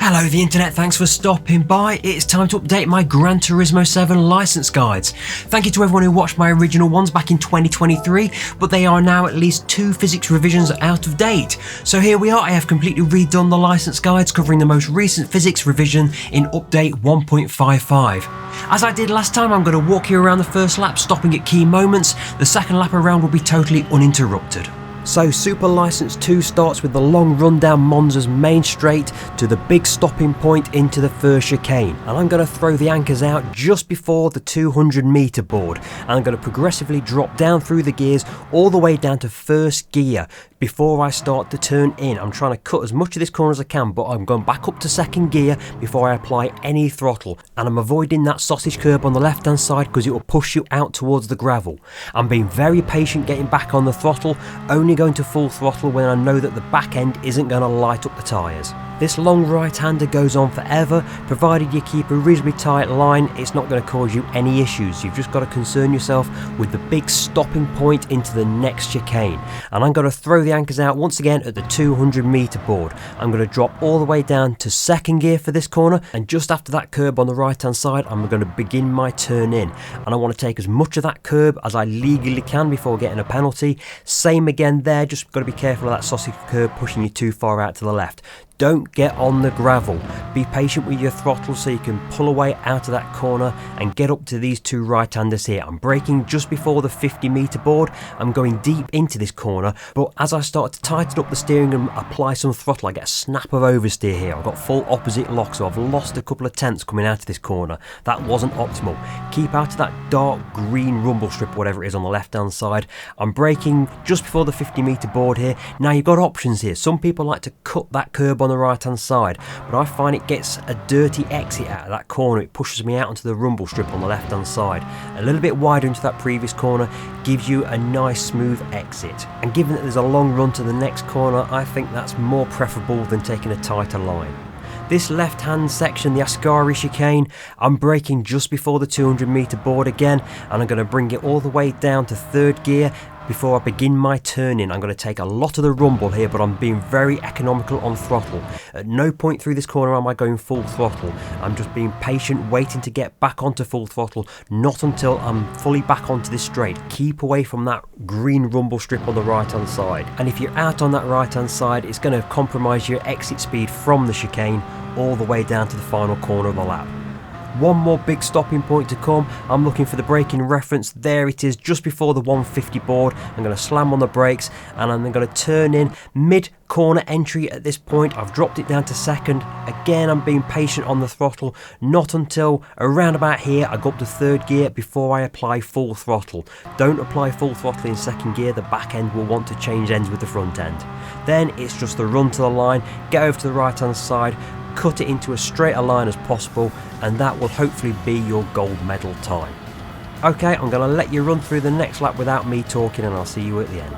Hello the internet, thanks for stopping by. It's time to update my Gran Turismo 7 license guides. Thank you to everyone who watched my original ones back in 2023, but they are now at least 2 physics revisions out of date. So here we are, I have completely redone the license guides covering the most recent physics revision in update 1.55. As I did last time, I'm going to walk you around the first lap, stopping at key moments. The second lap around will be totally uninterrupted. So Super License 2 starts with the long run down Monza's main straight to the big stopping point into the first chicane, and I'm going to throw the anchors out just before the 200 meter board, and I'm going to progressively drop down through the gears all the way down to first gear before I start to turn in. I'm trying to cut as much of this corner as I can, but I'm going back up to second gear before I apply any throttle, and I'm avoiding that sausage curb on the left hand side because it will push you out towards the gravel. I'm being very patient getting back on the throttle, only going to full throttle when I know that the back end isn't going to light up the tyres. This long right-hander goes on forever, provided you keep a reasonably tight line. It's not going to cause you any issues. You've just got to concern yourself with the big stopping point into the next chicane. And I'm going to throw the anchors out once again at the 200 meter board. I'm going to drop all the way down to second gear for this corner, and just after that curb on the right hand side I'm going to begin my turn in, and I want to take as much of that curb as I legally can before getting a penalty. Same again there, just got to be careful of that sausage curb pushing you too far out to the left. Don't get on the gravel. Be patient with your throttle so you can pull away out of that corner and get up to these two right-handers here. I'm braking just before the 50 meter board. I'm going deep into this corner, but as I start to tighten up the steering and apply some throttle, I get a snap of oversteer here. I've got full opposite lock, so I've lost a couple of tenths coming out of this corner. That wasn't optimal. Keep out of that dark green rumble strip, whatever it is on the left-hand side. I'm braking just before the 50 meter board here. Now you've got options here. Some people like to cut that curb on the right hand side, but I find it gets a dirty exit out of that corner. It pushes me out onto the rumble strip on the left hand side. A little bit wider into that previous corner gives you a nice smooth exit, and given that there's a long run to the next corner, I think that's more preferable than taking a tighter line. This left hand section, the Ascari chicane, I'm braking just before the 200 meter board again, and I'm going to bring it all the way down to third gear before I begin my turn-in. I'm going to take a lot of the rumble here, but I'm being very economical on throttle. At no point through this corner am I going full throttle. I'm just being patient, waiting to get back onto full throttle, not until I'm fully back onto this straight. Keep away from that green rumble strip on the right-hand side. And if you're out on that right-hand side, it's going to compromise your exit speed from the chicane all the way down to the final corner of the lap. One more big stopping point to come. I'm looking for the braking reference. There it is, just before the 150 board. I'm going to slam on the brakes and I'm going to turn in mid corner entry at this point. I've dropped it down to second. Again, I'm being patient on the throttle, not until around about here I go up to third gear before I apply full throttle. Don't apply full throttle in second gear. The back end will want to change ends with the front end. Then it's just the run to the line, get over to the right hand side, cut it into as straight a line as possible, and that will hopefully be your gold medal time. Okay, I'm going to let you run through the next lap without me talking, and I'll see you at the end.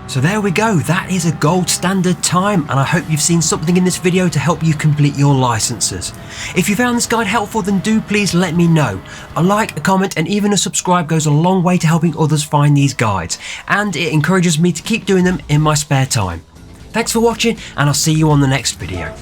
So there we go, that is a gold standard time, and I hope you've seen something in this video to help you complete your licenses. If you found this guide helpful, then do please let me know. A like, a comment and even a subscribe goes a long way to helping others find these guides, and it encourages me to keep doing them in my spare time. Thanks for watching, and I'll see you on the next video.